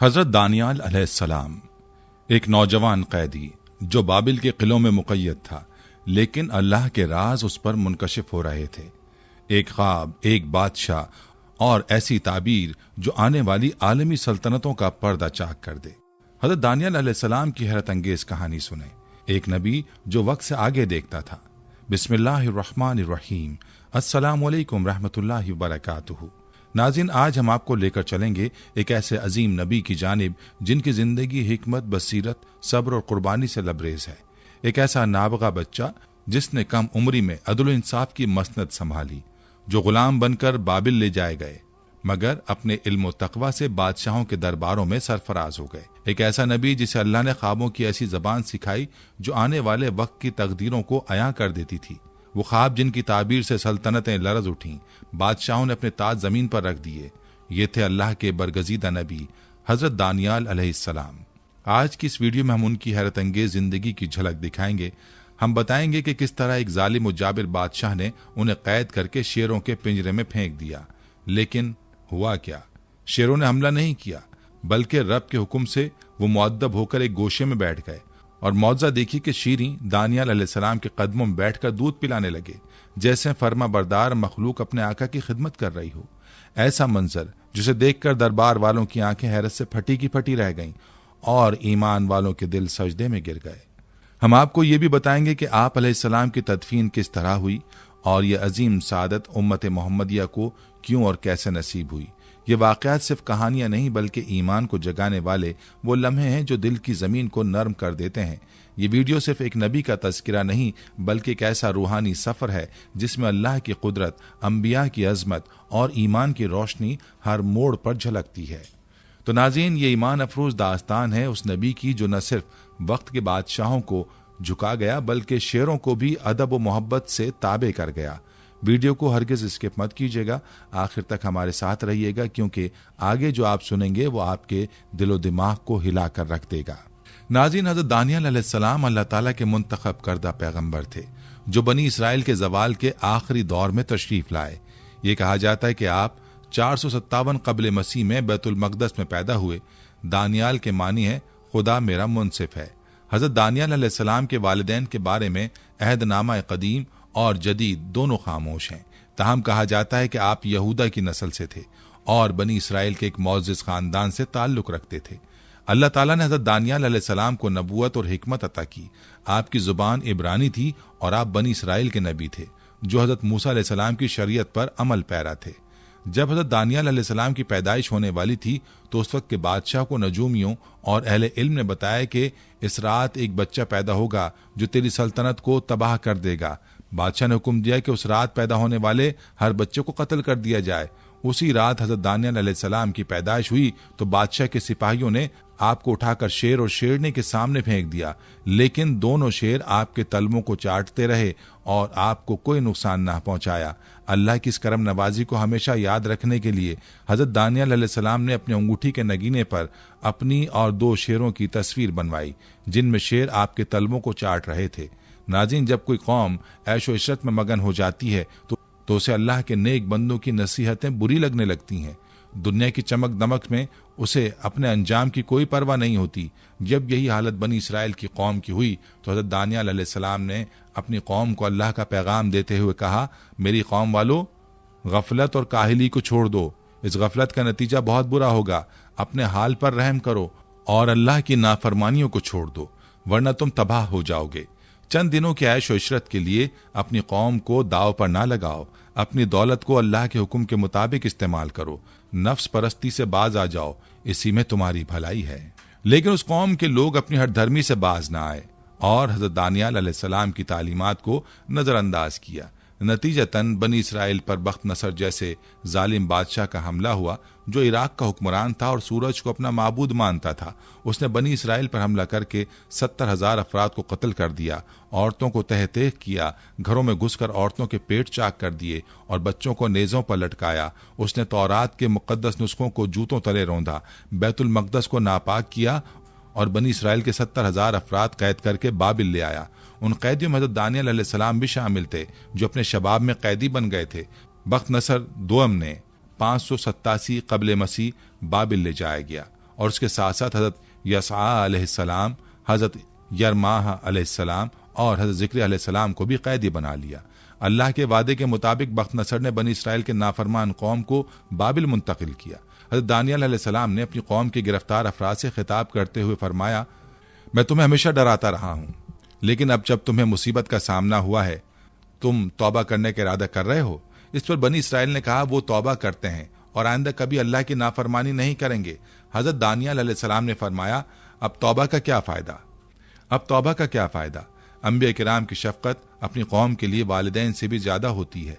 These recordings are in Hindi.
हजरत दानियाल अलैहिस्सलाम एक नौजवान कैदी जो बाबिल के किलों में मुक़य्यद था, लेकिन अल्लाह के राज उस पर मुनकशिफ हो रहे थे। एक ख्वाब, एक बादशाह और ऐसी ताबीर जो आने वाली आलमी सल्तनतों का पर्दा चाक कर दे। हजरत दानियाल अलैहिस्सलाम की हैरत अंगेज कहानी सुने। एक नबी जो वक्त से आगे देखता था। बिस्मिल्लाहिर्रहमानिर्रहीम, अस्सलामु अलैकुम रहमतुल्लाहि व बरकातुहू। नाज़रीन, आज हम आपको लेकर चलेंगे एक ऐसे अजीम नबी की जानिब जिनकी जिंदगी हिकमत, बसीरत, सब्र और कुर्बानी से लबरेज है। एक ऐसा नाबगा बच्चा जिसने कम उम्री में अदल इंसाफ की मसनद संभाली, जो गुलाम बनकर बाबिल ले जाए गए मगर अपने इल्म तकवा से बादशाहों के दरबारों में सरफराज हो गए। एक ऐसा नबी जिसे अल्लाह ने ख्वाबों की ऐसी जबान सिखाई जो आने वाले वक्त की तकदीरों को अयां कर देती थी। वो ख्वाब जिनकी ताबीर से सल्तनतें लरज उठीं, बादशाहों ने अपने ताज जमीन पर रख दिए। ये थे अल्लाह के बरगजीदा नबी हजरत दानियाल अलैहिस्सलाम। आज की इस वीडियो में हम उनकी हैरत अंगेज जिंदगी की झलक दिखाएंगे। हम बताएंगे कि किस तरह एक जालिम और जाबिर बादशाह ने उन्हें कैद करके शेरों के पिंजरे में फेंक दिया। लेकिन हुआ क्या? शेरों ने हमला नहीं किया, बल्कि रब के हुक्म से वो मुअद्दब होकर एक गोशे में बैठ गए और मौजा देखी कि शीरी दानियाल अलैहिस्सलाम के कदमों में बैठकर दूध पिलाने लगे, जैसे फर्मा बरदार मखलूक अपने आका की खिदमत कर रही हो। ऐसा मंजर जिसे देखकर दरबार वालों की आंखें हैरत से फटी की फटी रह गईं और ईमान वालों के दिल सजदे में गिर गए। हम आपको ये भी बताएंगे कि आप अलैहिस्सलाम की तदफीन किस तरह हुई और ये अजीम सादत उम्मत मोहम्मदिया को क्यों और कैसे नसीब हुई। ये वाक़यात सिर्फ कहानियां नहीं बल्कि ईमान को जगाने वाले वो लम्हे हैं जो दिल की ज़मीन को नर्म कर देते हैं। ये वीडियो सिर्फ एक नबी का तज़किरा नहीं बल्कि एक ऐसा रूहानी सफ़र है जिसमें अल्लाह की कुदरत, अम्बिया की अजमत और ईमान की रोशनी हर मोड़ पर झलकती है। तो नाज़रीन, ये ईमान अफरोज दास्तान है उस नबी की जो न सिर्फ वक्त के बादशाहों को झुका गया बल्कि शेरों को भी अदब व मोहब्बत से ताबे कर गया। वीडियो को हरगिज स्किप मत कीजिएगा, आखिर तक हमारे साथ रहिएगा क्योंकि आगे जो आप सुनेंगे वो आपके दिलो दिमाग को हिला कर रख देगा। नाज़रीन, हज़रत दानियाल अलैहिस्सलाम अल्लाह ताला के मुंतखब करदा पैगंबर थे जो बनी इसराइल के जवाल के आखिरी दौर में तशरीफ लाए। ये कहा जाता है कि आप 457 कबल मसीह में बैतुल मक़दस में पैदा हुए। दानियाल के मानी है खुदा मेरा मुनसिफ है। हज़रत दानियाल अलैहिस्सलाम के वालिदैन के बारे में अहदनामा कदीम और जदीद दोनों खामोश हैं। ताहम कहा जाता है कि आप यहूदा की नस्ल से थे और बनी इसराइल के एक मौजिज़ खानदान से ताल्लुक रखते थे। अल्लाह ताला ने हज़रत दानियाल अलैहिस्सलाम को नबूवत और हिकमत अता की। आपकी ज़ुबान इब्रानी थी और आप बनी इसराइल के नबी थे जो हज़रत मूसा अलैहिस्सलाम की शरीयत पर अमल पैरा थे। जब हज़रत दानियाल अलैहिस्सलाम की पैदाइश होने वाली थी तो उस वक्त के बादशाह को नजूमियों और अहले इल्म ने बताया कि इस रात एक बच्चा पैदा होगा जो तेरी सल्तनत को तबाह कर देगा। बादशाह ने हुक्म दिया कि उस रात पैदा होने वाले हर बच्चे को कत्ल कर दिया जाए। उसी रात हज़रत दानियाल अलैहिस्सलाम की पैदाइश हुई तो बादशाह के सिपाहियों ने आपको उठाकर शेर और शेरनी के सामने फेंक दिया, लेकिन दोनों शेर आपके तलवों को चाटते रहे और आपको कोई नुकसान न पहुंचाया। अल्लाह की इस करम नवाजी को हमेशा याद रखने के लिए हज़रत दानियाल अलैहिस्सलाम ने अपनी अंगूठी के नगीने पर अपनी और 2 शेरों की तस्वीर बनवाई जिनमें शेर आपके तलवों को चाट रहे थे। नाज़रीन, जब कोई कौम ऐशो इशरत में मगन हो जाती है तो उसे अल्लाह के नेक बंदों की नसीहतें बुरी लगने लगती हैं। दुनिया की चमक दमक में उसे अपने अंजाम की कोई परवाह नहीं होती। जब यही हालत बनी इसराइल की कौम की हुई तो हज़रत दानियाल अलैहिस्सलाम ने अपनी कौम को अल्लाह का पैगाम देते हुए कहा, मेरी कौम वालों, गफलत और काहिली को छोड़ दो। इस गफलत का नतीजा बहुत बुरा होगा। अपने हाल पर रहम करो और अल्लाह की नाफरमानियों को छोड़ दो, वरना तुम तबाह हो जाओगे। चंद दिनों की ऐश और इशरत के लिए अपनी कौम को दाव पर ना लगाओ। अपनी दौलत को अल्लाह के हुक्म के मुताबिक इस्तेमाल करो। नफ्स परस्ती से बाज आ जाओ, इसी में तुम्हारी भलाई है। लेकिन उस कौम के लोग अपनी हठधर्मी से बाज ना आए और हज़रत दानियाल अलैहिस्सलाम की तालीमात को नज़रअंदाज किया। नतीजतन बनी इसराइल पर बख्त नसर जैसे जालिम बादशाह का हमला हुआ जो इराक का हुक्मरान था और सूरज को अपना माबूद मानता था। उसने बनी इसराइल पर हमला करके 70,000 अफराद को कत्ल कर दिया, औरतों को तह किया, घरों में घुसकर औरतों के पेट चाक कर दिए और बच्चों को नेज़ों पर लटकाया। उसने तौरात के मुक़द्दस नुस्खों को जूतों तले रौंदा, बैतुल मक़दस को नापाक किया और बनी इसराइल के 70,000 अफराद कैद करके बाबिल ले आया। उन कैदियों में हज़रत दानियाल अलैहिस्सलाम भी शामिल थे जो अपने शबाब में कैदी बन गए थे। बख्त नसर दोम ने 587 कबल मसीह बाबिल ले जाया गया और उसके साथ साथ हज़रत यसा अलैहिस्सलाम, हज़रत यरमाह अलैहिस्सलाम और हज़रत ज़िक्र अलैहिस्सलाम को भी कैदी बना लिया। अल्लाह के वादे के मुताबिक बख्तनसर ने बनी इसराइल के नाफरमान कौम को बाबिल मुंतकिल किया। हज़रत दानियल अलैहिस्सलाम ने अपनी कौम के गिरफ्तार अफराद से खिताब करते हुए फरमाया, मैं तुम्हें हमेशा डराता रहा हूँ, लेकिन अब जब तुम्हें मुसीबत का सामना हुआ है, तुम तौबा करने का इरादा कर रहे हो। इस पर बनी इसराइल ने कहा, वो तौबा करते हैं और आइंदा कभी अल्लाह की नाफरमानी नहीं करेंगे। हज़रत दानियल अलैहिस्सलाम ने फरमाया, अब तौबा का क्या फ़ायदा, अब तौबा का क्या फ़ायदा। अंबिया किराम की शफ़क़त अपनी कौम के लिए वालिदैन से भी ज़्यादा होती है।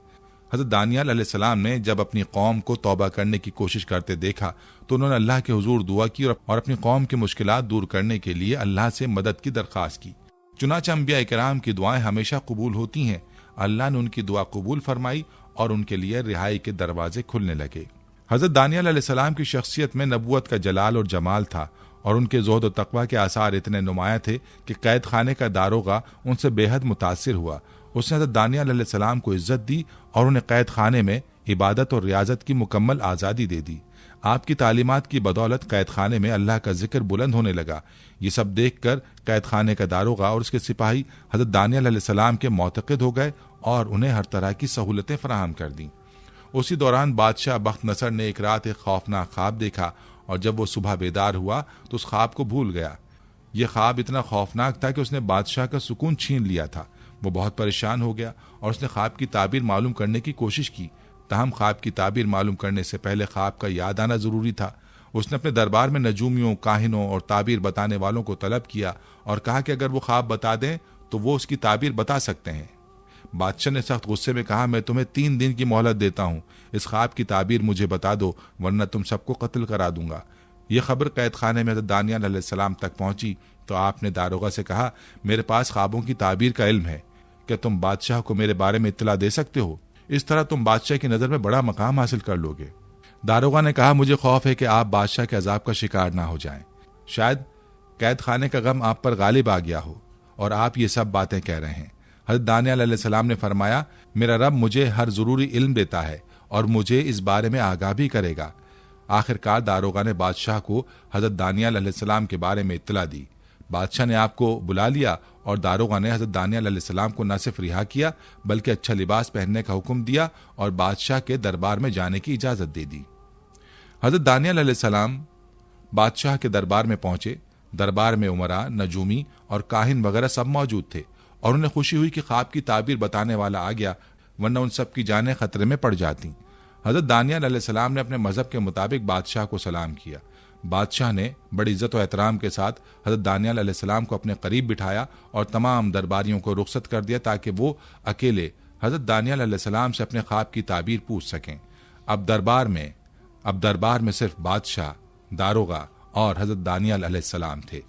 हज़रत दानियल अलैहिस्सलाम ने जब अपनी कौम को तौबा करने की कोशिश करते देखा तो उन्होंने अल्लाह के हुजूर दुआ की और अपनी कौम की मुश्किलात दूर करने के लिए अल्लाह से मदद की दरख्वास्त की। चुनांचे अंबिया किराम की दुआएं हमेशा कबूल होती हैं। अल्लाह ने उनकी दुआ कबूल फरमाई और उनके लिए रिहाई के दरवाजे खुलने लगे। हज़रत दानियल अलैहिस्सलाम की शख्सियत में नबूवत का जलाल और जमाल था और उनके ज़ुहद और तक़वा के आसार इतने नुमायां थे कि कैद खाने का दारोगा उनसे बेहद मुतासिर हुआ। उसने हज़रत दानियल अलैहिस्सलाम को इज्जत दी और उन्हें कैद खाने में इबादत और रियाजत की मुकम्मल आज़ादी दे दी। आपकी तालीमात की बदौलत कैद खाने में अल्लाह का जिक्र बुलंद होने लगा। ये सब देख कर कैद खाने का दारोगा और उसके सिपाही हज़रत दानियल अलैहिस्सलाम के मोतक़िद हो गए और उन्हें हर तरह की सहूलतें फराहम कर दी। उसी दौरान बादशाह बख्तनसर ने एक रात एक खौफनाक ख्वाब देखा और जब वो सुबह बेदार हुआ तो उस ख्वाब को भूल गया। ये ख्वाब इतना खौफनाक था कि उसने बादशाह का सुकून छीन लिया था। वो बहुत परेशान हो गया और उसने ख्वाब की ताबीर मालूम करने की कोशिश की। ताहम ख्वाब की ताबीर मालूम करने से पहले ख्वाब का याद आना जरूरी था। उसने अपने दरबार में नजूमियों, काहिनों और ताबीर बताने वालों को तलब किया और कहा कि अगर वो ख्वाब बता दें तो वो उसकी ताबीर बता सकते हैं। बादशाह ने सख्त गुस्से में कहा, मैं तुम्हें 3 दिन की मोहलत देता हूँ, इस ख्वाब की ताबीर मुझे बता दो वरना तुम सबको कत्ल करा दूंगा। यह खबर कैद खाने में हज़रत दानियल अलैहिस्सलाम तक पहुंची तो आपने दारोगा से कहा, मेरे पास ख्वाबों की ताबीर का इल्म है, क्या तुम बादशाह को मेरे बारे में इत्तला दे सकते हो? इस तरह तुम बादशाह की नज़र में बड़ा मकाम हासिल कर लोगे। दारोगा ने कहा, मुझे खौफ है कि आप बादशाह के अजाब का शिकार ना हो जाएं। शायद कैद खाने का गम आप पर गालिब आ गया हो और आप ये सब बातें कह रहे हैं। हज़रत दानियल अलैहिस्सलाम ने फरमाया, मेरा रब मुझे हर ज़रूरी इल्म देता है और मुझे इस बारे में आगाह भी करेगा। आखिरकार दारोगा ने बादशाह को हज़रत दानियल अलैहिस्सलाम के बारे में इत्तला दी। बादशाह ने आपको बुला लिया और दारोगा ने हज़रत दानियल अलैहिस्सलाम को न सिर्फ रिहा किया बल्कि अच्छा लिबास पहनने का हुक्म दिया और बादशाह के दरबार में जाने की इजाज़त दे दी। हज़रत दानियल अलैहिस्सलाम बादशाह के दरबार में पहुंचे। दरबार में उमरा, नजूमी और काहिन वगैरह सब मौजूद थे और उन्हें खुशी हुई कि ख्वाब की ताबीर बताने वाला आ गया, वरना उन सब की जानें खतरे में पड़ जाती। हज़रत दानियल अलैहिस्सलाम ने अपने मजहब के मुताबिक बादशाह को सलाम किया। बादशाह ने बड़ी इज्जत और एहतराम के साथ हज़रत दानियल अलैहिस्सलाम को अपने करीब बिठाया और तमाम दरबारियों को रुख्सत कर दिया ताकि वो अकेले हज़रत दानियल अलैहिस्सलाम से अपने ख्वाब की ताबीर पूछ सकें। अब दरबार में सिर्फ बादशाह, दारोगा और हज़रत दानियल अलैहिस्सलाम थे।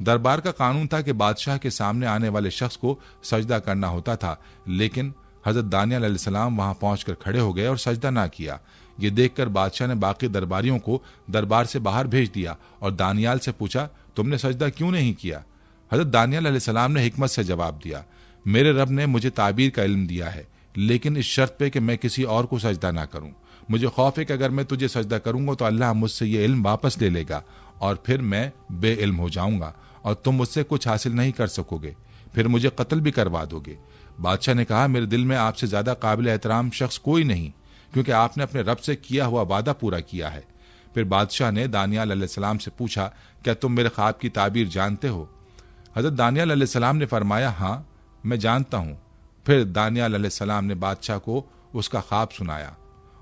दरबार का कानून था कि बादशाह के सामने आने वाले शख्स को सजदा करना होता था, लेकिन हज़रत दानियल अलैहिस्सलाम वहां पहुंचकर खड़े हो गए और सजदा ना किया। ये देखकर बादशाह ने बाकी दरबारियों को दरबार से बाहर भेज दिया और दानियल से पूछा, तुमने सजदा क्यों नहीं किया? हज़रत दानियल अलैहिस्सलाम ने हिकमत से जवाब दिया, मेरे रब ने मुझे ताबीर का इल्म दिया है, लेकिन इस शर्त पे कि मैं किसी और को सजदा ना करूं। मुझे खौफ है कि अगर मैं तुझे सजदा करूंगा तो अल्लाह मुझसे ये इल्म वापस ले लेगा और फिर मैं बेइल्म हो जाऊंगा और तुम मुझसे कुछ हासिल नहीं कर सकोगे, फिर मुझे कत्ल भी करवा दोगे। बादशाह ने कहा, मेरे दिल में आपसे ज्यादा काबिल एहतराम शख्स कोई नहीं, क्योंकि आपने अपने रब से किया हुआ वादा पूरा किया है। फिर बादशाह ने दानियल अलैहिस्सलाम से पूछा, क्या तुम मेरे ख्वाब की ताबीर जानते हो? हज़रत दानियल अलैहिस्सलाम ने फरमाया, हाँ मैं जानता हूँ। फिर दानियल अलैहिस्सलाम ने बादशाह को उसका ख्वाब सुनाया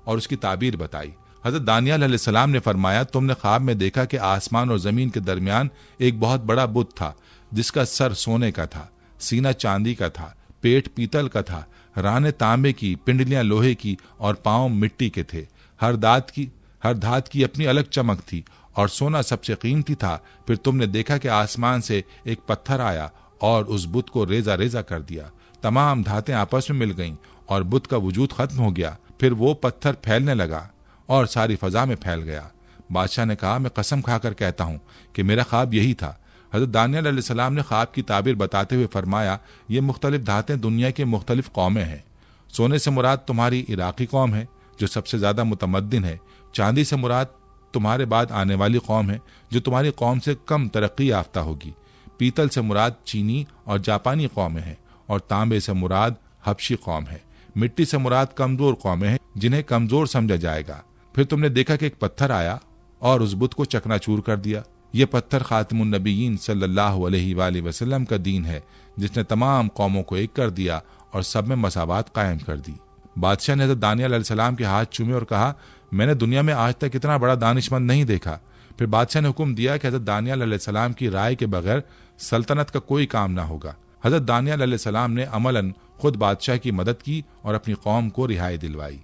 और उसकी ताबीर बताई। हज़रत दानियल अलैहिस्सलाम ने फरमाया, तुमने ख्वाब में देखा कि आसमान और ज़मीन के दरमियान एक बहुत बड़ा बुत था जिसका सर सोने का था, सीना चांदी का था, पेट पीतल का था, रानें तांबे की, पिंडलियां लोहे की और पांव मिट्टी के थे। हर धात की अपनी अलग चमक थी और सोना सबसे कीमती था। फिर तुमने देखा कि आसमान से एक पत्थर आया और उस बुत को रेजा रेजा कर दिया। तमाम धातें आपस में मिल गईं और बुत का वजूद खत्म हो गया। फिर वो पत्थर फैलने लगा और सारी फजा में फैल गया। बादशाह ने कहा, मैं कसम खाकर कहता हूं कि मेरा ख्वाब यही था। हज़रत दानियल अलैहिस्सलाम ने ख्वाब की ताबीर बताते हुए फरमाया, ये मुख्तलिफ धातें दुनिया की मुख्तलिफ कौमें हैं। सोने से मुराद तुम्हारी इराकी कौम है जो सबसे ज्यादा मुतमद्दिन है। चांदी से मुराद तुम्हारे बाद आने वाली कौम है जो तुम्हारी कौम से कम तरक्की याफ्ता होगी। पीतल से मुराद चीनी और जापानी कौमें हैं और तांबे से मुराद हबशी कौम है। मिट्टी से मुराद कमजोर कौमें हैं जिन्हें कमजोर समझा जाएगा। फिर तुमने देखा कि एक पत्थर आया और उस बुत को चकनाचूर कर दिया। यह पत्थर खातिमुन नबीयीन सल्लल्लाहु अलैहि वसल्लम का दीन है जिसने तमाम कौमों को एक कर दिया और सब में मसावत कायम कर दी। बादशाह ने हज़रत दानियल अलैहिस्सलाम के हाथ चूमे और कहा, मैंने दुनिया में आज तक इतना बड़ा दानिशमंद नहीं देखा। फिर बादशाह ने हुक्म दिया कि हज़रत दानियल अलैहिस्सलाम की राय के बगैर सल्तनत का कोई काम ना होगा। हज़रत दानियल अलैहिस्सलाम ने अमलन खुद बादशाह की मदद की और अपनी कौम को रिहाई दिलवाई।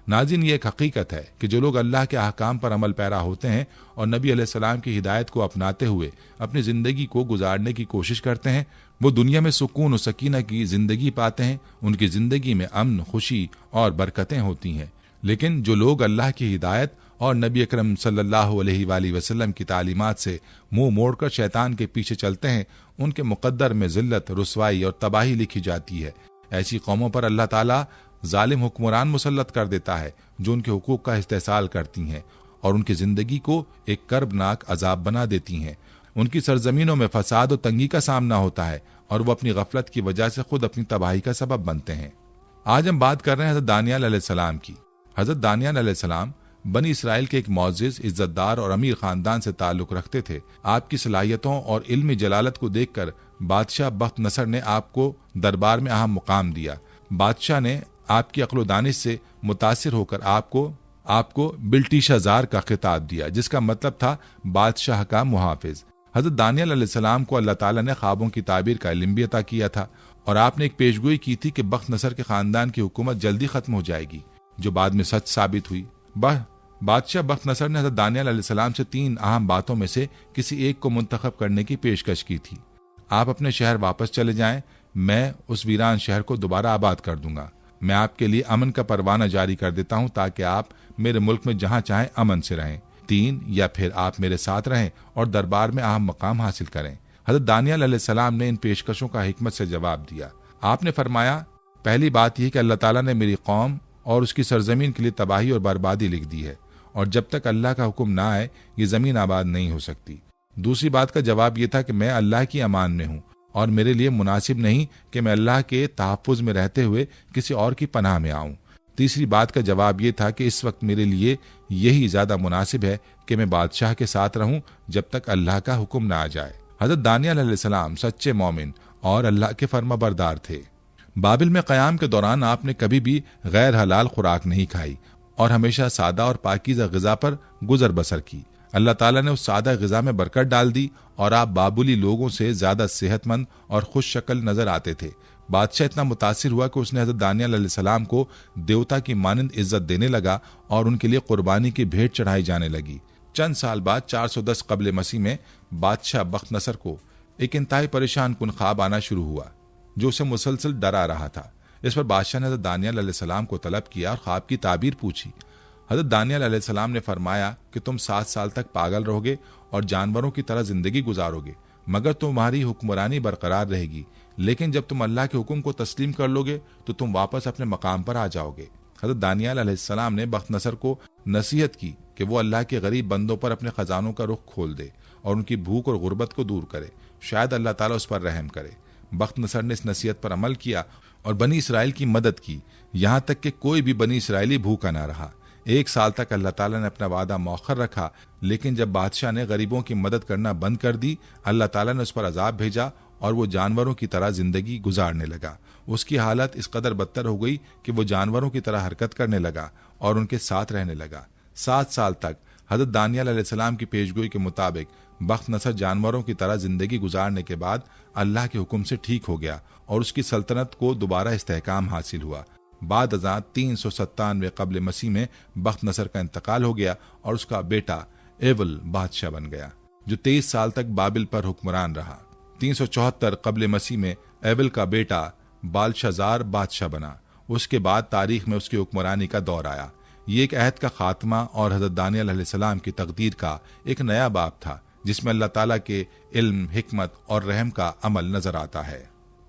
नाज़रीन, ये एक हकीकत है कि जो लोग अल्लाह के अहकाम पर अमल पैरा होते हैं और नबी अलैहिस्सलाम की हिदायत को अपनाते हुए अपनी ज़िंदगी को गुजारने की कोशिश करते हैं, वो दुनिया में सुकून और सकीना की ज़िंदगी पाते हैं। उनकी ज़िंदगी में अमन, खुशी और बरकतें होती हैं। लेकिन जो लोग अल्लाह की हिदायत और नबी अकरम सल्लल्लाहु अलैहि वसल्लम की तालीमात से मुंह मोड़कर शैतान के पीछे चलते हैं, उनके मुकद्दर में जिल्लत, रुसवाई और तबाही लिखी जाती है। ऐसी कौमों पर अल्लाह ताला जालिम हुक्मरान मुसल्लत कर देता है जो उनके हुकूक का इस्तेसाल करती हैं और उनकी जिंदगी को एक कर्बनाक अजाब बना देती हैं। उनकी सरजमीनों में फसाद और तंगी का सामना होता है और वो अपनी गफलत की वजह से खुद अपनी तबाही का सबब बनते हैं। आज हम बात कर रहे हैं हज़रत दानियल अलैहिस्सलाम की। हज़रत दानियल अलैहिस्सलाम बनी इसराइल के एक मौजिज़, इज्जतदार और अमीर खानदान से ताल्लुक रखते थे। आपकी सलाहियतों और इल्मी जलालत को देखकर बादशाह बख्त नसर ने आपको दरबार में अहम मुकाम दिया। बादशाह ने आपकी अक्ल व दानिश से मुतासिर होकर आपको बिल्टीशाजार का खिताब दिया, जिसका मतलब था बादशाह का मुहाफिज। हज़रत दानियल अलैहिस्सलाम को अल्लाह ताला ने ख्वाबों की ताबीर का इल्म भी अता किया था और आपने एक पेशगोई की थी कि बख्त नसर के खानदान की हुकूमत जल्दी खत्म हो जाएगी, जो बाद में सच साबित हुई। बादशाह बख्त नसर ने हज़रत दानियल अलैहिस्सलाम से 3 अहम बातों में से किसी एक को मुंतखब करने की पेशकश की थी। आप अपने शहर वापस चले जाएं, मैं उस वीरान शहर को दोबारा आबाद कर दूंगा। मैं आपके लिए अमन का परवाना जारी कर देता हूं ताकि आप मेरे मुल्क में जहां चाहें अमन से रहें। 3, या फिर आप मेरे साथ रहें और दरबार में अहम मकाम हासिल करें। हज़रत दानियल अलैहिस्सलाम ने इन पेशकशों का हिकमत से जवाब दिया। आपने फरमाया, पहली बात यह कि अल्लाह ताला ने मेरी कौम और उसकी सरजमीन के लिए तबाही और बर्बादी लिख दी है और जब तक अल्लाह का हुक्म ना आए ये जमीन आबाद नहीं हो सकती। दूसरी बात का जवाब यह था कि मैं अल्लाह की अमान में हूँ और मेरे लिए मुनासिब नहीं कि मैं अल्लाह के तहफ़्फ़ुज़ में रहते हुए किसी और की पनाह में आऊँ। तीसरी बात का जवाब यह था कि इस वक्त मेरे लिए यही ज्यादा मुनासिब है कि मैं बादशाह के साथ रहूं जब तक अल्लाह का हुक्म ना आ जाए। हज़रत दानियल अलैहिस्सलाम सच्चे मोमिन और अल्लाह के फर्माबरदार थे। बाबिल में क़याम के दौरान आपने कभी भी गैर हलाल खुराक नहीं खाई और हमेशा सादा और पाकीज़ा ग़िज़ा पर गुजर बसर की। अल्लाह ताला ने उस सादा ग़िज़ा में बरकत डाल दी और आप बाबुली लोगों से ज्यादा सेहतमंद और खुश शक्ल नजर आते थे। बादशाह इतना मुतासिर हुआ कि उसने हज़रत दानियल अलैहिस्सलाम को देवता की मानंद इज्जत देने लगा और उनके लिए कुर्बानी की भेंट चढ़ाई जाने लगी। चंद साल बाद 410 कबल मसीह में बादशाह बख्त नसर को एक इंतहाई परेशान कुन ख्वाब आना शुरू हुआ जो उसे मुसलसल डरा रहा था। इस पर बादशाह ने हज़रत दानियल अलैहिस्सलाम को तलब किया और ख्वाब की ताबीर पूछी। हज़रत दानियल अलैहिस्सलाम ने फरमाया कि तुम 7 साल तक पागल रहोगे और जानवरों की तरह जिंदगी गुजारोगे, मगर तुम्हारी हुक्मरानी बरकरार रहेगी। लेकिन जब तुम अल्लाह के हुक्म को तस्लीम कर लोगे तो तुम वापस अपने मकाम पर आ जाओगे। हज़रत दानियल अलैहिस्सलाम ने बख्त नसर को नसीहत की कि वो अल्लाह के गरीब बंदों पर अपने खजानों का रुख खोल दे और उनकी भूख और गुर्बत को दूर करे, शायद अल्लाह ताला उस पर रहम करे। बख्त नसर ने इस नसीहत पर अमल किया और बनी इसराइल की मदद की, यहाँ तक कि कोई भी बनी इसराइली भूखा ना रहा। 1 साल तक अल्लाह ताला ने अपना वादा मौखर रखा, लेकिन जब बादशाह ने गरीबों की मदद करना बंद कर दी, अल्लाह ताला ने उस पर अजाब भेजा और वो जानवरों की तरह जिंदगी गुजारने लगा। उसकी हालत इस कदर बदतर हो गई कि वो जानवरों की तरह हरकत करने लगा और उनके साथ रहने लगा। 7 साल तक हज़रत दानियल अलैहिस्सलाम की पेशगोई के मुताबिक बख्त नसर जानवरों की तरह जिंदगी गुजारने के बाद अल्लाह के हुक्म से ठीक हो गया और उसकी सल्तनत को दोबारा इस्तेहकाम हासिल हुआ। बाद अज़ां 397 कबल मसीह में बख्त नसर का इंतकाल हो गया और उसका बेटा एवल बादशाह बन गया, जो 23 साल तक बाबिल पर हुक्मरान रहा। 374 कबल मसीह में एवल का बेटा बालशजार बादशाह बना। उसके बाद तारीख में उसकी हुक्मरानी का दौर आया। ये एक अहद का खात्मा और हज़रत दानियल अलैहिस्सलाम की तकदीर का एक नया बाब था, जिसमें अल्लाह ताला के इल्म, हिकमत और रहम का अमल नजर आता है।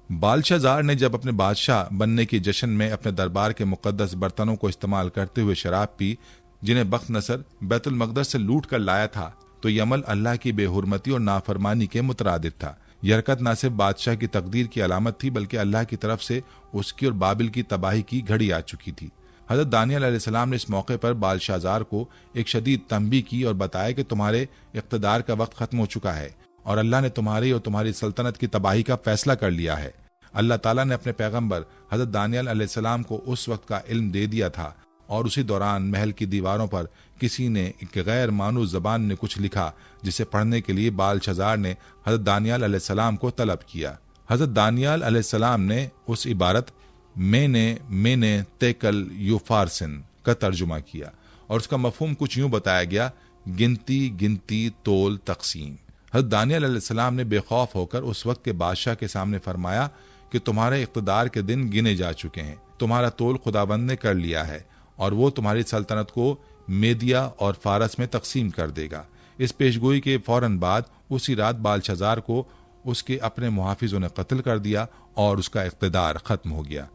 बालशजार ने जब अपने बादशाह बनने के जश्न में अपने दरबार के मुकद्दस बर्तनों को इस्तेमाल करते हुए शराब पी, जिन्हें बख्त नसर बैतुल मक़दस से लूट कर लाया था, तो ये अमल अल्लाह की बेहुरमती और नाफरमानी के मुतरादिफ था। यह हरकत न सिर्फ बादशाह की तकदीर की अलामत थी, बल्कि अल्लाह की तरफ से उसकी और बाबिल की तबाही की घड़ी आ चुकी थी। हजरत दानियल अलैहिस्सलाम ने इस मौके पर बालशाज़ार को एक शदीद तंबीह की और बताया कि तुम्हारे इक़्तिदार का वक्त खत्म हो चुका है और अल्लाह ने तुम्हारी और तुम्हारी सल्तनत की तबाही का फैसला कर लिया है। अल्लाह ताला ने अपने पैगंबर हजरत दानियल अलैहिस्सलाम को उस वक्त का इल्म दे दिया था और उसी दौरान महल की दीवारों पर किसी ने एक गैर मानूस जबान ने कुछ लिखा, जिसे पढ़ने के लिए बालशाज़ार ने हजरत दानियल अलैहिस्सलाम को तलब किया। हजरत दानियल अलैहिस्सलाम ने उस इबारत मैंने तेकल युफारसिन का तर्जुमा किया और उसका मफहूम कुछ यूं बताया गया, गिनती गिनती तोल तकसीम। हजरत दानियल अलैहिस्सलाम ने बेखौफ होकर उस वक्त के बादशाह के सामने फरमाया कि तुम्हारे इक़्तिदार के दिन गिने जा चुके हैं, तुम्हारा तोल खुदाबंद ने कर लिया है और वो तुम्हारी सल्तनत को मेदिया और फारस में तकसीम कर देगा। इस पेशगोई के फौरन बाद उसी रात बालशाज़ार को उसके अपने मुहाफिजों ने कत्ल कर दिया और उसका इक़्तिदार खत्म हो गया।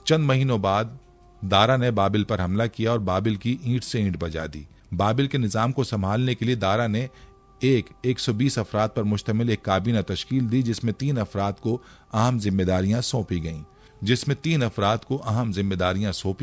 चंद महीनों बाद दारा ने बाबिल पर हमला किया और बाबिल की ईंट से ईंट बजा दी। बाबिल के निज़ाम को संभालने के लिए दारा ने 120 अफराद पर मुश्तमिल एक काबीना तश्कील दी, जिसमें 3 अफराद को अहम जिम्मेदारियां सौंपी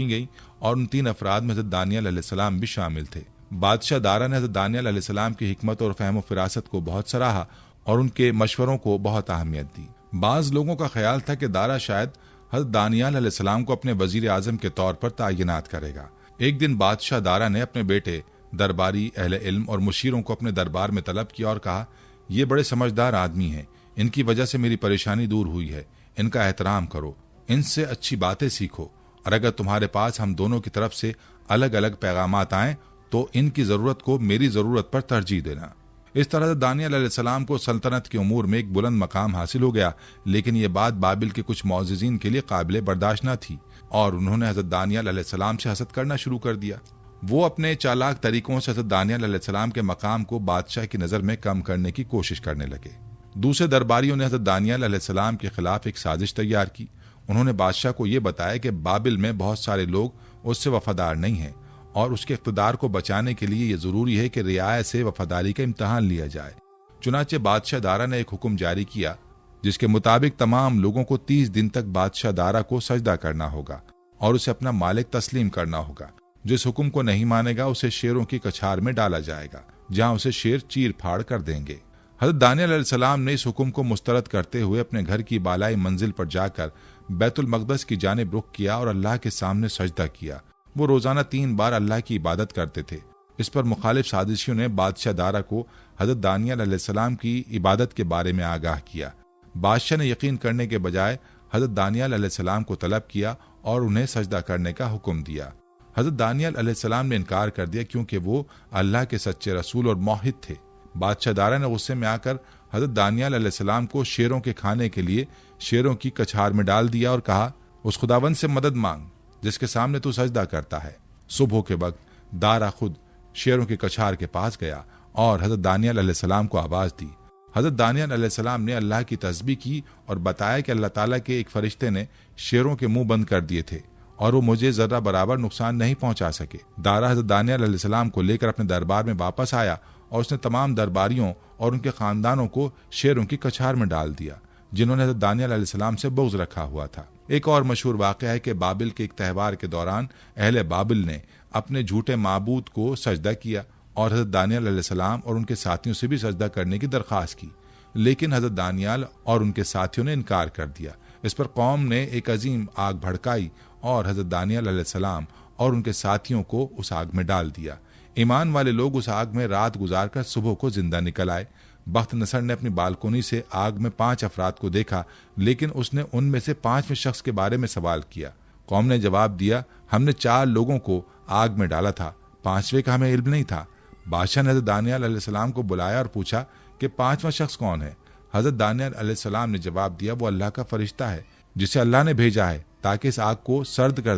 गईं और उन 3 अफराद में हज़रत दानियल अलैहिस्सलाम भी शामिल थे। बादशाह दारा ने हज़रत दानियल अलैहिस्सलाम की हिकमत और फहम फिरासत को बहुत सराहा और उनके मशवरों को बहुत अहमियत दी। बाज लोगों का ख्याल था कि दारा शायद हज़रत दानियल अलैहिस्सलाम को अपने वजीर आजम के तौर पर तैनात करेगा। एक दिन बादशाह दारा ने अपने बेटे दरबारी अहले इल्म और मुशीरों को अपने दरबार में तलब किया और कहा, ये बड़े समझदार आदमी हैं, इनकी वजह से मेरी परेशानी दूर हुई है, इनका एहतराम करो, इनसे अच्छी बातें सीखो और अगर तुम्हारे पास हम दोनों की तरफ से अलग अलग पैगामात आए तो इनकी जरूरत को मेरी जरूरत पर तरजीह देना। इस तरह से दानियल अलैहिस्सलाम को सल्तनत के उमूर में एक बुलंद मकाम हासिल हो गया, लेकिन ये बात बाबिल के कुछ मौजिज़ीन के लिए काबिल बर्दाश्त न थी और उन्होंने हज़रत दानियल अलैहिस्सलाम से हसद करना शुरू कर दिया। वो अपने चालाक तरीकों से हज़रत दानियल अलैहिस्सलाम के मकाम को बादशाह की नज़र में कम करने की कोशिश करने लगे। दूसरे दरबारियों ने हज़रत दानियल अलैहिस्सलाम के खिलाफ एक साजिश तैयार की। उन्होंने बादशाह को ये बताया कि बाबिल में बहुत सारे लोग उससे वफादार नहीं हैं और उसके इक़्तिदार को बचाने के लिए ये जरूरी है कि रियाया से वफादारी का इम्तहान लिया जाए। चुनाचे बादशाह दारा ने एक हुक्म जारी किया, जिसके मुताबिक तमाम लोगों को 30 दिन तक बादशाह दारा को सजदा करना होगा और उसे अपना मालिक तस्लीम करना होगा। जो इस हुक्म को नहीं मानेगा उसे शेरों की कछार में डाला जाएगा, जहां उसे शेर चीर फाड़ कर देंगे। हज़रत दानियल अलैहिस्सलाम ने इस हुक्म को मुस्तरद करते हुए अपने घर की बालाई मंजिल पर जाकर बैतुल मक़दस की जानिब रुख किया और अल्लाह के सामने सजदा किया। वो रोजाना 3 बार अल्लाह की इबादत करते थे। इस पर मुखालिफ साजिशियों ने बादशाह दारा को हज़रत दानियल अलैहिस्सलाम की इबादत के बारे में आगाह किया। बादशाह ने यकीन करने के बजाय हज़रत दानियल अलैहिस्सलाम को तलब किया और उन्हें सजदा करने का हुक्म दिया। हज़रत दानियल अलैहिस्सलाम ने इनकार कर दिया, क्योंकि वो अल्लाह के सच्चे रसूल और मौहिद थे। बादशाह दारा ने गुस्से में आकर हज़रत दानियल अलैहिस्सलाम को शेरों के खाने के लिए शेरों की कछार में डाल दिया और कहा, उस खुदावंद से मदद मांग जिसके सामने तू सजदा करता है। सुबह के वक्त दारा खुद शेरों की कछार के पास गया और हज़रत दानियल अलैहिस्सलाम को आवाज दी। हज़रत दानियल अलैहिस्सलाम ने अल्लाह की तस्बीह की और बताया कि अल्लाह ताला के एक फरिश्ते ने शेरों के मुंह बंद कर दिए थे और वो मुझे जर्रा बराबर नुकसान नहीं पहुंचा सके। दारा हज़रत दानियल अलैहिस्सलाम को लेकर अपने दरबार में वापस आया और उसने तमाम दरबारियों और उनके खानदानों को शेरों की कछार में डाल दिया, जिन्होंने हज़रत दानियल अलैहिस्सलाम से बुग़्ज़ रखा हुआ था। एक और मशहूर वाक़या है कि बाबिल के एक त्यौहार के दौरान अहले बाबिल ने अपने झूठे माबूद को सजदा किया और हज़रत दानियल अलैहिस्सलाम और उनके साथियों से भी सजदा करने की दरख्वास्त की, लेकिन हज़रत दानियल और उनके साथियों ने इनकार कर दिया। इस पर कौम ने एक अजीम आग भड़काई और हज़रत दानियल अलैहिस्सलाम और उनके साथियों को उस आग में डाल दिया। ईमान वाले लोग उस आग में रात गुजारकर सुबह को जिंदा निकल आए। बख्त नसर ने अपनी बालकोनी से आग में 5 अफराद को देखा, लेकिन उसने उनमें से 5वें शख्स के बारे में सवाल किया। कौम ने जवाब दिया, हमने 4 लोगों को आग में डाला था, 5वें का हमें इल्म नहीं था। बादशाह ने हज़रत दानियल अलैहिस्सलाम को बुलाया और पूछा कि 5वां शख्स कौन है। हज़रत दानियल अलैहिस्सलाम ने जवाब दिया, वो अल्लाह का फरिश्ता है जिसे अल्लाह ने भेजा है ताकि इस आग को सर्द कर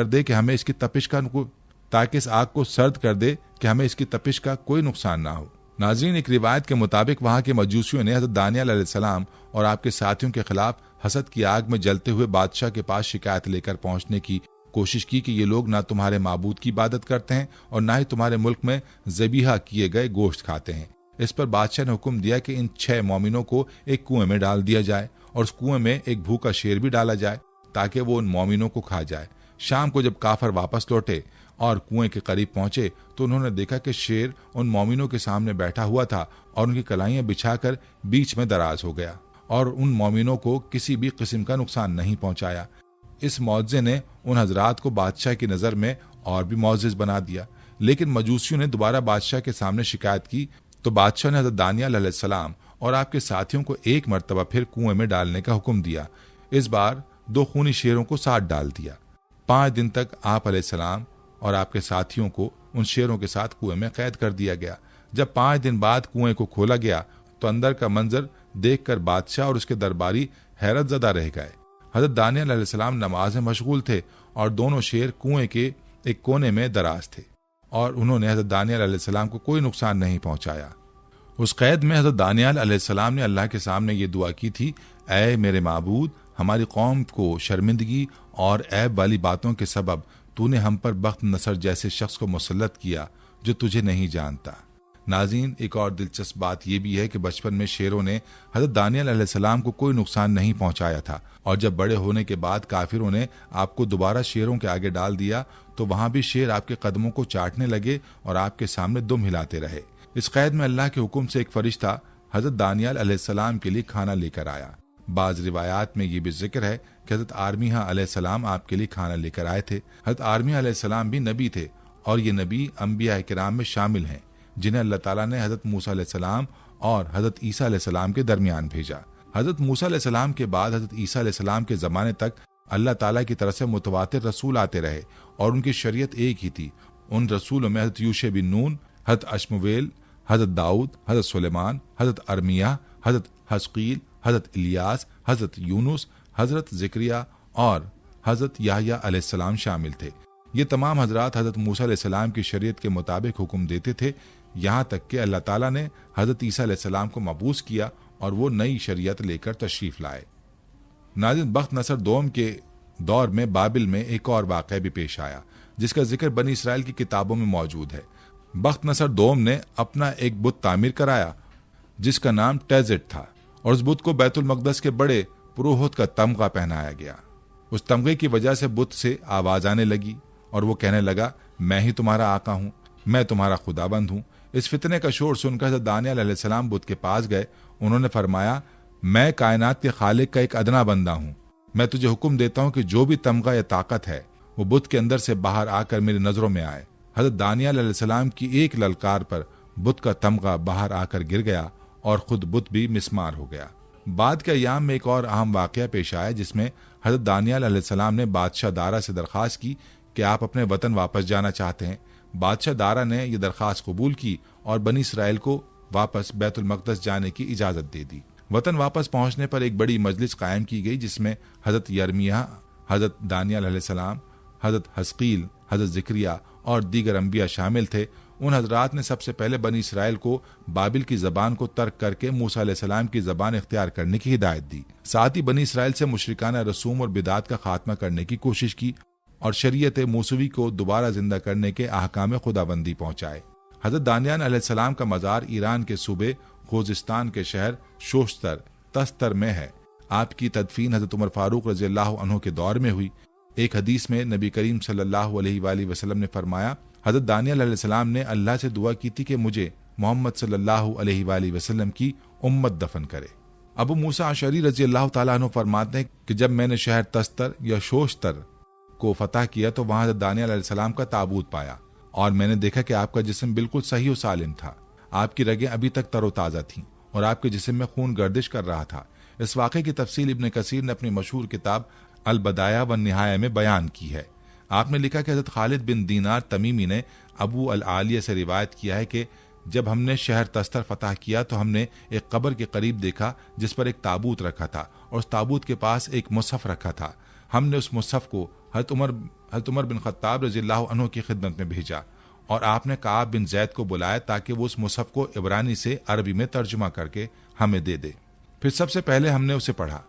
दे, कि हमें इसकी तपिश का कोई नुकसान ना हो। नाज़रीन, एक रिवायत के मुताबिक वहां के मजूसियों ने हज़रत दानियल अलैहिस्सलाम और आपके साथियों के खिलाफ हसद की आग में जलते हुए बादशाह के पास शिकायत लेकर पहुंचने की कोशिश की कि ये लोग ना तुम्हारे माबूद की इबादत करते हैं और ना ही तुम्हारे मुल्क में ज़बीहा किए गए गोश्त खाते हैं। इस पर बादशाह ने हुक्म दिया कि इन 6 मोमिनों को एक कुएं में डाल दिया जाए और उस कुएं में एक भूखा शेर भी डाला जाए ताकि वो उन मोमिनों को खा जाए। शाम को जब काफर वापस लौटे और कुएं के करीब पहुंचे तो उन्होंने देखा कि शेर उन मोमिनों के सामने बैठा हुआ था और उनकी कलाइयां बिछाकर बीच में दराज हो गया और उन मोमिनों को किसी भी किस्म का नुकसान नहीं पहुंचाया। इस मौजे ने उन हजरात को बादशाह की नजर में और भी मोअज़्ज़िज बना दिया। लेकिन मजूसियों ने दोबारा बादशाह के सामने शिकायत की तो बादशाह ने हज़रत दानियल अलैहिस्सलाम और आपके साथियों को एक मर्तबा फिर कुएं में डालने का हुक्म दिया। इस बार 2 खूनी शेरों को साथ डाल दिया। 5 दिन तक आप अलैहिस्सलाम और आपके साथियों को उन शेरों के साथ कुएं में कैद कर दिया गया। जब 5 दिन बाद कुएं को खोला गया तो अंदर का मंजर देखकर बादशाह और उसके दरबारी हैरत ज़दा रह गए। हज़रत दानियल अलैहिस्सलाम नमाज में मशगूल थे और दोनों शेर कुएं के एक कोने में दराज थे और उन्होंने हज़रत दानियल अलैहिस्सलाम को कोई नुकसान नहीं पहुंचाया। उस कैद में हज़रत दानियल अलैहिस्सलाम ने अल्लाह के सामने ये दुआ की थी, ऐ मेरे माबूद, हमारी कौम को शर्मिंदगी और ऐब वाली बातों के सबब तूने हम पर बख्त नसर जैसे शख्स को मुसल्लत किया जो तुझे नहीं जानता। नाज़रीन, एक और दिलचस्प बात यह भी है कि बचपन में शेरों ने हज़रत दानियल अलैहिस्सलाम को कोई नुकसान नहीं पहुंचाया था और जब बड़े होने के बाद काफिरों ने आपको दोबारा शेरों के आगे डाल दिया तो वहां भी शेर आपके कदमों को चाटने लगे और आपके सामने दुम हिलाते रहे। इस कैद में अल्लाह के हुक्म से एक फरिश्ता हज़रत दानियल अलैहिस्सलाम के लिए खाना लेकर आया। बाज रिवायात में ये भी जिक्र है कि हज़रत आर्मिया अलैहिस्सलाम आपके लिए खाना लेकर आए थे। हज़रत आर्मिया अलैहिस्सलाम भी नबी थे और ये नबी अंबिया किराम में शामिल हैं जिन्हें अल्लाह ताला ने हज़रत मूसा अलैहिस्सलाम और हज़रत ईसा अलैहिस्सलाम के दरमियान भेजा। हज़रत मूसा अलैहिस्सलाम के बाद हज़रत ईसा अलैहिस्सलाम के ज़माने तक अल्लाह ताला की तरफ से मुतवातिर रसूल आते रहे और उनकी शरीयत एक ही थी। उन रसूलों में हज़रत यूशे बिन नून, हज़रत अशमुवेल, हज़रत दाऊद, हज़रत सुलेमान, हज़रत अरमिया, हज़रत हस्कील, हज़रत इलियास, हज़रत यूनुस, हज़रत ज़िक्रिया और हज़रत याहया अलैहिस्सलाम शामिल थे। ये तमाम हजरात हज़रत मूसा अलैहिस्सलाम की शरीयत के मुताबिक हुक्म देते थे, यहाँ तक कि अल्लाह ताला ने हज़रत ईसा अलैहिस्सलाम को मबूस किया और वो नई शरीयत लेकर तशरीफ लाए। नाज़रीन, बख्त नसर दोम के दौर में बाबिल में एक और वाक़या भी पेश आया जिसका जिक्र बनी इसराइल की किताबों में मौजूद है। बख्त नसर दोम ने अपना एक बुत तामीर कराया जिसका नाम टेज़ेट था और उस बुत को बैतुल मक़दस के बड़े पुरोहित का तमगा पहनाया गया। उस तमगे की वजह से बुत से आवाज आने लगी और वो कहने लगा, मैं ही तुम्हारा आका हूँ, मैं तुम्हारा खुदाबंद हूँ। इस फितने का शोर सुनकर हज़रत दानियल अलैहिस्सलाम बुत के पास गए। उन्होंने फरमाया, मैं कायनात के खालिक का एक अदना बंदा हूँ। मैं तुझे हुक्म देता हूँ कि जो भी तमगा या ताकत है वो बुत के अंदर से बाहर आकर मेरी नजरों में आए। हज़रत दानियल अलैहिस्सलाम की एक ललकार पर बुत का तमगा बाहर आकर गिर गया और खुद बुत भी मिस्मार हो गया। बाद के अयाम में एक और अहम वाक़या पेश आया जिसमें हज़रत दानियल अलैहिस्सलाम ने बादशाह दारा से दरख्वास्त की कि आप अपने वतन वापस जाना चाहते हैं। बादशाह दारा ने यह दरख्वास्त कबूल की और बनी इसराइल को वापस बैतुल मक़दस जाने की इजाज़त दे दी। वतन वापस पहुंचने पर एक बड़ी मजलिस कायम की गई जिसमें हज़रत यर्मिया, हज़रत दानियल अलैहिस्सलाम, हज़रत हस्कील, हज़रत ज़िक्रिया और दीगर अंबिया शामिल थे। उन हजरात ने सबसे पहले बनी इसराइल को बाबिल की ज़बान को तर्क करके मूसा अलैहिस्सलाम की ज़बान इख्तियार करने की हिदायत दी। साथ ही बनी इसराइल से मुशरिकाना रसूम और बिदात का खात्मा करने की कोशिश की और शरीयत मूसवी को दोबारा जिंदा करने के अहकाम खुदाबंदी पहुंचाए। हज़रत दानियल अलैहिस्सलाम का मज़ार ईरान के सूबे खोजिस्तान के शहर शोश्तर तस्तर में है। आपकी तदफीन हज़रत उमर फारूक रज़ियल्लाहु अन्हु के दौर में हुई। एक हदीस में नबी करीम सल्लल्लाहु अलैहि वसल्लम ने फरमाया, हज़रत दानियल अलैहिस्सलाम ने अल्लाह से दुआ की थी कि मुझे मोहम्मद सल्लल्लाहु अलैहि वसल्लम की उम्मत दफन करे। अबू मूसा अशअरी रज़ियल्लाहु ताला अन्हु फरमाते हैं कि जब मैंने शहर तस्तर या शोश्तर को फतह किया तो वहां हज़रत दानियल अलैहिस्सलाम का ताबूत पाया और मैंने देखा कि आपका जिस्म बिल्कुल सही और सालिम था। आपकी रगें अभी तक तरोताज़ा थीं और आपके जिस्म में खून गर्दिश कर रहा था। इस वाक़े की तफसील इब्न कसीर ने अपनी मशहूर किताब अल बदाया व निहाया में बयान की है। आपने लिखा कि हज़रत खालिद बिन दीनार तमीमी ने अबू अल आलिया से रिवायत किया है कि जब हमने शहर तस्तर फतह किया तो हमने एक कब्र के करीब देखा जिस पर एक ताबूत रखा था और उस ताबूत के पास एक मुसहफ रखा था। हमने उस मुसहफ को हज़रत उमर बिन खत्ताब रज़ियल्लाहु अन्हु की खिदमत में भेजा और आपने काब बिन जैद को बुलाया ताकि वो उस मुसहफ को इब्रानी से अरबी में तर्जुमा करके हमें दे दे। फिर सबसे पहले हमने उसे पढ़ा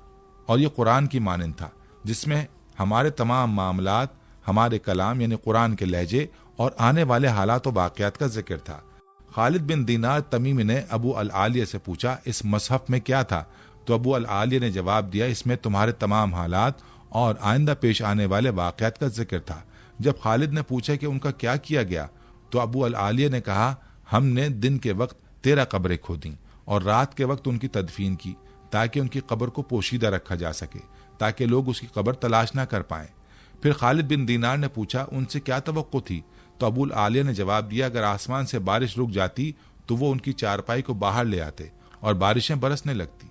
और ये कुरान की मानिंद था जिसमें हमारे तमाम मामलात हमारे कलाम यानी कुरान के लहजे और आने वाले हालात व वाक़यात का जिक्र था। खालिद बिन दीनार तमीमी ने अबू अल आलिया से पूछा, इस मसहफ में क्या था? तो अबू अल आलिया ने जवाब दिया, इसमें तुम्हारे तमाम हालात और आइंदा पेश आने वाले वाक़यात का जिक्र था। जब खालिद ने पूछा कि उनका क्या किया गया, तो अबू अल आलिया ने कहा, हमने दिन के वक्त 13 कब्रें खोदी और रात के वक्त उनकी तदफीन की, ताकि उनकी कब्र को पोशीदा रखा जा सके, ताकि लोग उसकी कब्र तलाश ना कर पाएं। फिर खालिद बिन दीनार ने पूछा, उनसे क्या तवक्को थी? तो अबू आलिया ने जवाब दिया, अगर आसमान से बारिश रुक जाती तो वो उनकी चारपाई को बाहर ले आते और बारिशें बरसने लगती।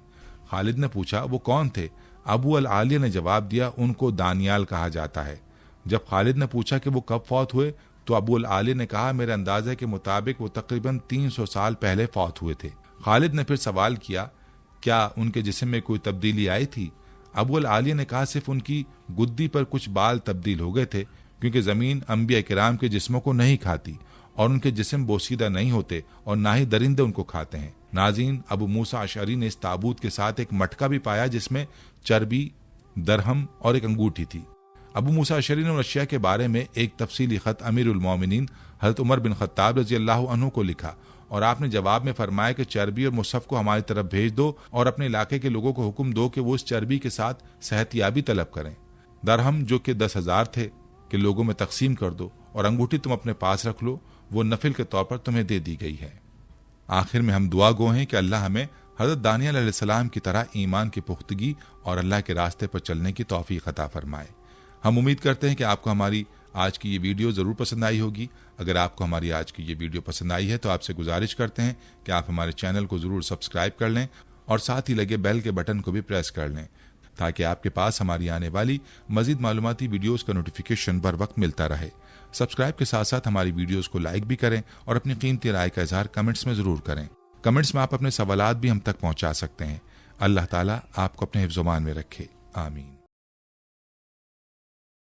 खालिद ने पूछा, वो कौन थे? अबू अल आलिया ने जवाब दिया, उनको दानियाल कहा जाता है। जब खालिद ने पूछा कि वो कब फौत हुए, तो अबू अल आलिया ने कहा, मेरे अंदाजे के मुताबिक वो तकरीबन 300 साल पहले फौत हुए थे। खालिद ने फिर सवाल किया, क्या उनके जिस्म में कोई तब्दीली आई थी? अबू अल आलिया ने कहा, सिर्फ उनकी गुद्दी पर कुछ बाल तब्दील हो गए थे, क्योंकि जमीन अंबिया किराम के जिस्मों को नहीं खाती और उनके जिस्म बोसीदा नहीं होते और ना ही दरिंदे उनको खाते हैं। नाज़रीन, अबू मूसा अशअरी ने इस ताबूत के साथ एक मटका भी पाया जिसमें चर्बी, दरहम और एक अंगूठी थी। अबू मूसा अशअरी ने रशिया के बारे में एक तफसीली खत अमीरुल मोमिनीन हज़रत उमर बिन खत्ताब रज़ी अल्लाहु अन्हु को लिखा और आपने जवाब में फरमाया कि चर्बी और मुसहफ को हमारी तरफ भेज दो और अपने इलाके के लोगों को हुक्म दो कि वो इस चर्बी के साथ सेहतियाबी तलब करें। दरहम जो कि 10,000 थे कि लोगों में तकसीम कर दो और अंगूठी तुम अपने पास रख लो, वो नफिल के तौर पर तुम्हें दे दी गई है। आखिर में हम दुआ गो हैं कि अल्लाह हमें हज़रत दानियल अलैहिस्सलाम की तरह ईमान की पुख्तगी और अल्लाह के रास्ते पर चलने की तौफीक अता फरमाए। हम उम्मीद करते हैं कि आपको हमारी आज की ये वीडियो ज़रूर पसंद आई होगी। अगर आपको हमारी आज की ये वीडियो पसंद आई है तो आपसे गुजारिश करते हैं कि आप हमारे चैनल को ज़रूर सब्सक्राइब कर लें और साथ ही लगे बेल के बटन को भी प्रेस कर लें, ताकि आपके पास हमारी आने वाली मज़ीद मालूमाती वीडियोस का नोटिफिकेशन बर वक्त मिलता रहे। सब्सक्राइब के साथ साथ हमारी वीडियोस को लाइक भी करें और अपनी कीमती राय का इजहार कमेंट्स में ज़रूर करें। कमेंट्स में आप अपने सवालात भी हम तक पहुँचा सकते हैं। अल्लाह ताला आपको अपने हिफ्ज़-ओ-मान में रखे। आमीन।